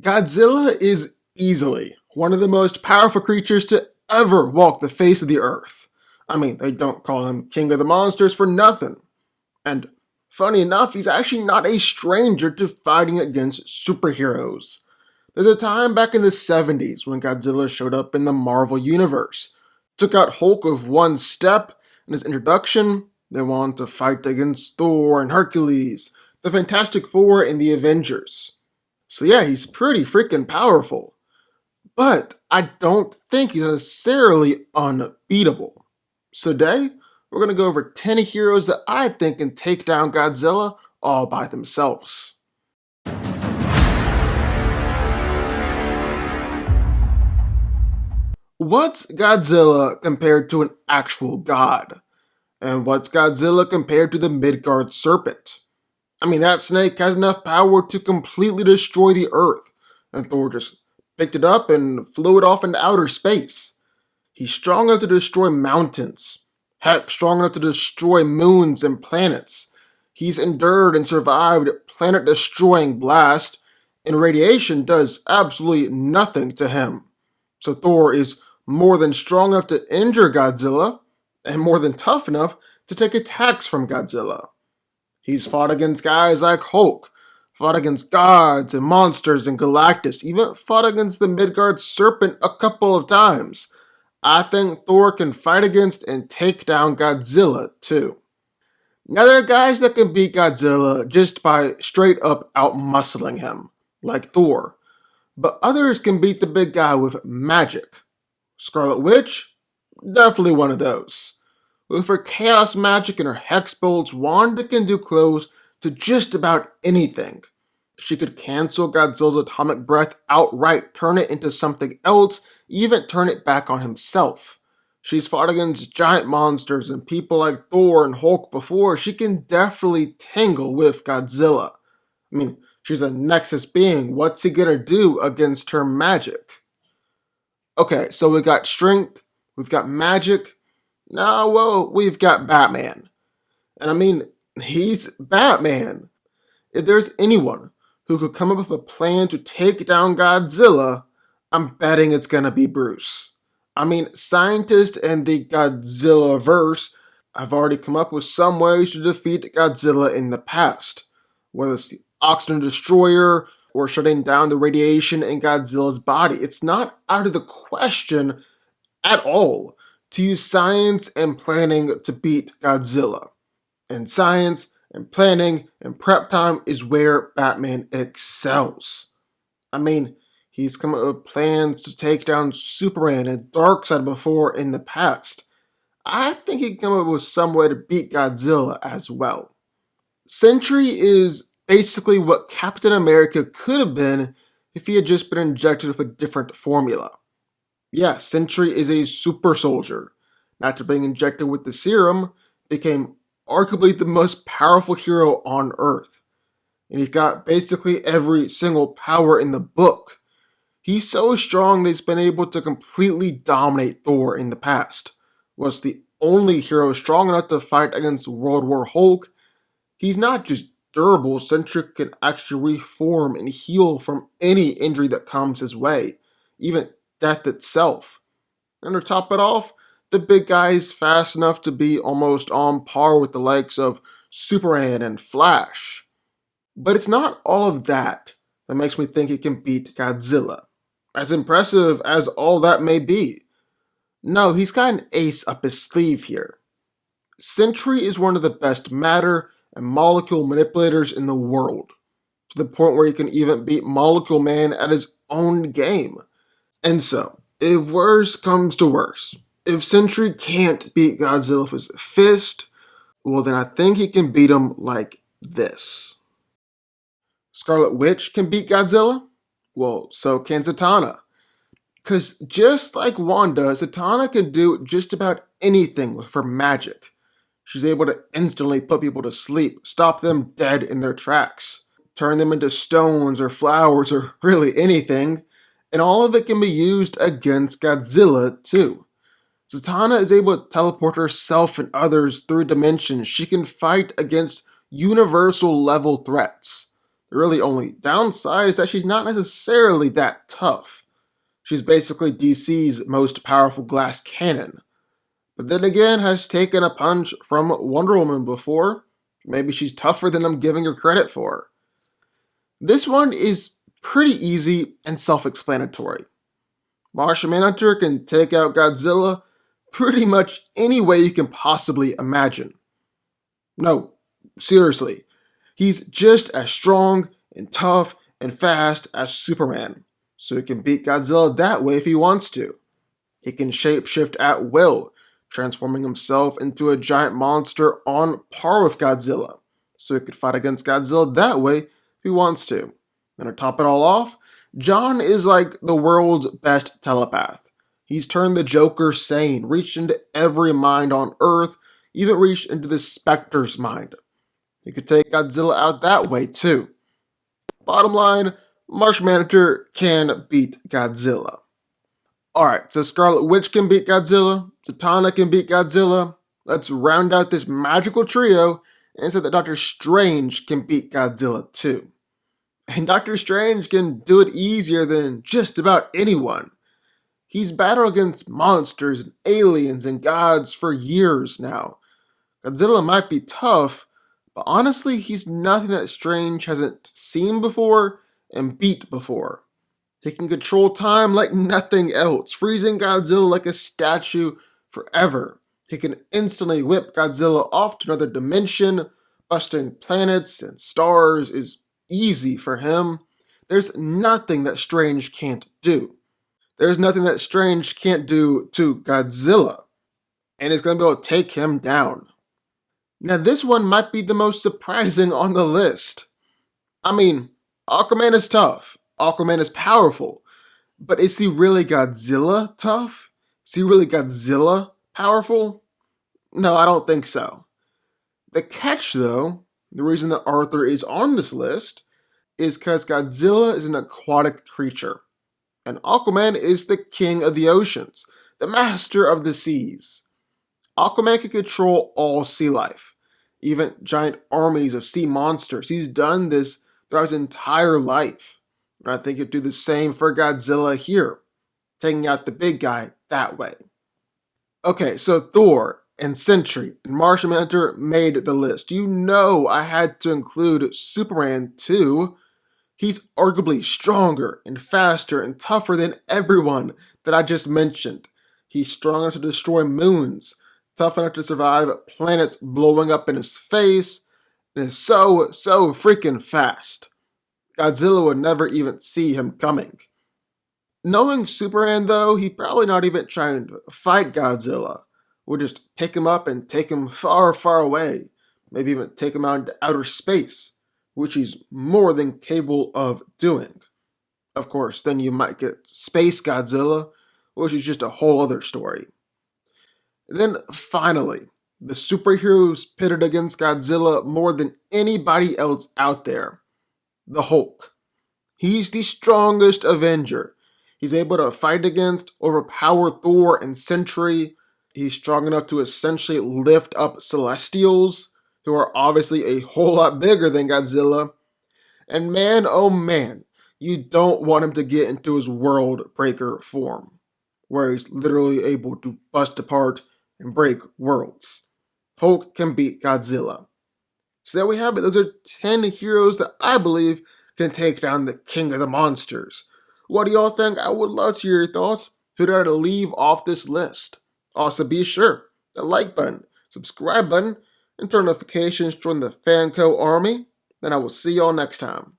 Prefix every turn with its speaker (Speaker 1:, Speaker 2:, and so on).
Speaker 1: Godzilla is easily one of the most powerful creatures to ever walk the face of the earth. I mean, they don't call him King of the Monsters for nothing. And funny enough, he's actually not a stranger to fighting against superheroes. There's a time back in the 70s when Godzilla showed up in the Marvel Universe, took out Hulk with one step in his introduction, then went on to fight against Thor and Hercules, the Fantastic Four, and the Avengers. So yeah, he's pretty freaking powerful. But I don't think he's necessarily unbeatable. So today, we're going to go over 10 heroes that I think can take down Godzilla all by themselves. What's Godzilla compared to an actual god? And what's Godzilla compared to the Midgard serpent? I mean, that snake has enough power to completely destroy the Earth, and Thor just picked it up and flew it off into outer space. He's strong enough to destroy mountains, heck, strong enough to destroy moons and planets. He's endured and survived planet-destroying blast, and radiation does absolutely nothing to him. So Thor is more than strong enough to injure Godzilla, and more than tough enough to take attacks from Godzilla. He's fought against guys like Hulk, fought against gods and monsters and Galactus, even fought against the Midgard serpent a couple of times. I think Thor can fight against and take down Godzilla too. Now there are guys that can beat Godzilla just by straight up outmuscling him, like Thor. But others can beat the big guy with magic. Scarlet Witch? Definitely one of those. With her chaos magic and her hex bolts, Wanda can do close to just about anything. She could cancel Godzilla's atomic breath outright, turn it into something else, even turn it back on himself. She's fought against giant monsters and people like Thor and Hulk before. She can definitely tangle with Godzilla. I mean, she's a Nexus being. What's he gonna do against her magic? Okay, so we've got strength, we've got magic. Now, well, we've got Batman. And I mean, he's Batman. If there's anyone who could come up with a plan to take down Godzilla, I'm betting it's gonna be Bruce. I mean, scientists and the Godzilla verse have already come up with some ways to defeat Godzilla in the past. Whether it's the oxygen destroyer or shutting down the radiation in Godzilla's body. It's not out of the question at all to use science and planning to beat Godzilla. And science and planning and prep time is where Batman excels. I mean, he's come up with plans to take down Superman and Darkseid before in the past. I think he can come up with some way to beat Godzilla as well. Sentry is basically what Captain America could have been if he had just been injected with a different formula. Yeah, Sentry is a super soldier. After being injected with the serum, became arguably the most powerful hero on Earth. And he's got basically every single power in the book. He's so strong that he's been able to completely dominate Thor in the past. Was the only hero strong enough to fight against World War Hulk. He's not just durable, Sentry can actually reform and heal from any injury that comes his way, even death itself. And to top it off, the big guy is fast enough to be almost on par with the likes of Superman and Flash. But it's not all of that that makes me think he can beat Godzilla. As impressive as all that may be. No, he's got an ace up his sleeve here. Sentry is one of the best matter and molecule manipulators in the world, to the point where he can even beat Molecule Man at his own game. And so, if worse comes to worse, if Sentry can't beat Godzilla with his fist, well then I think he can beat him like this. Scarlet Witch can beat Godzilla? Well, so can Zatanna. Because just like Wanda, Zatanna can do just about anything with her magic. She's able to instantly put people to sleep, stop them dead in their tracks, turn them into stones or flowers or really anything, and all of it can be used against Godzilla too. Zatanna is able to teleport herself and others through dimensions. She can fight against universal level threats. The really only downside is that she's not necessarily that tough. She's basically DC's most powerful glass cannon. But then again, has taken a punch from Wonder Woman before. Maybe she's tougher than I'm giving her credit for. This one is pretty easy and self-explanatory. Martian Manhunter can take out Godzilla pretty much any way you can possibly imagine. No, seriously, he's just as strong and tough and fast as Superman, so he can beat Godzilla that way if he wants to. He can shapeshift at will, transforming himself into a giant monster on par with Godzilla, so he could fight against Godzilla that way if he wants to. And to top it all off, John is like the world's best telepath. He's turned the Joker sane, reached into every mind on Earth, even reached into the Spectre's mind. He could take Godzilla out that way too. Bottom line, Martian Manhunter can beat Godzilla. Alright, so Scarlet Witch can beat Godzilla, Zatanna can beat Godzilla. Let's round out this magical trio and say that Doctor Strange can beat Godzilla too. And Doctor Strange can do it easier than just about anyone. He's battled against monsters and aliens and gods for years now. Godzilla might be tough, but honestly, he's nothing that Strange hasn't seen before and beat before. He can control time like nothing else, freezing Godzilla like a statue forever. He can instantly whip Godzilla off to another dimension. Busting planets and stars is easy for him. There's nothing that Strange can't do. There's nothing that Strange can't do to Godzilla. And it's going to be able to take him down. Now this one might be the most surprising on the list. I mean, Aquaman is tough. Aquaman is powerful. But is he really Godzilla tough? Is he really Godzilla powerful? No, I don't think so. The catch though, the reason that Arthur is on this list, is because Godzilla is an aquatic creature. And Aquaman is the king of the oceans, the master of the seas. Aquaman can control all sea life, even giant armies of sea monsters. He's done this throughout his entire life. And I think he'd do the same for Godzilla here, taking out the big guy that way. Okay, so Thor and Sentry and Martian Manhunter made the list. You know I had to include Superman too. He's arguably stronger and faster and tougher than everyone that I just mentioned. He's strong enough to destroy moons, tough enough to survive planets blowing up in his face, and is so freaking fast. Godzilla would never even see him coming. Knowing Superman though, he'd probably not even trying to fight Godzilla. We'll just pick him up and take him far away. Maybe even take him out into outer space, which he's more than capable of doing. Of course, then you might get Space Godzilla, which is just a whole other story. And then finally, the superheroes pitted against Godzilla more than anybody else out there. The Hulk. He's the strongest Avenger. He's able to fight against, overpower Thor and Sentry. He's strong enough to essentially lift up Celestials, who are obviously a whole lot bigger than Godzilla. And man, oh man, you don't want him to get into his world breaker form, where he's literally able to bust apart and break worlds. Hulk can beat Godzilla. So there we have it. Those are 10 heroes that I believe can take down the king of the monsters. What do y'all think? I would love to hear your thoughts. Who did I leave off this list? Also be sure, the like button, subscribe button, and turn notifications, join the DanCo army. Then I will see y'all next time.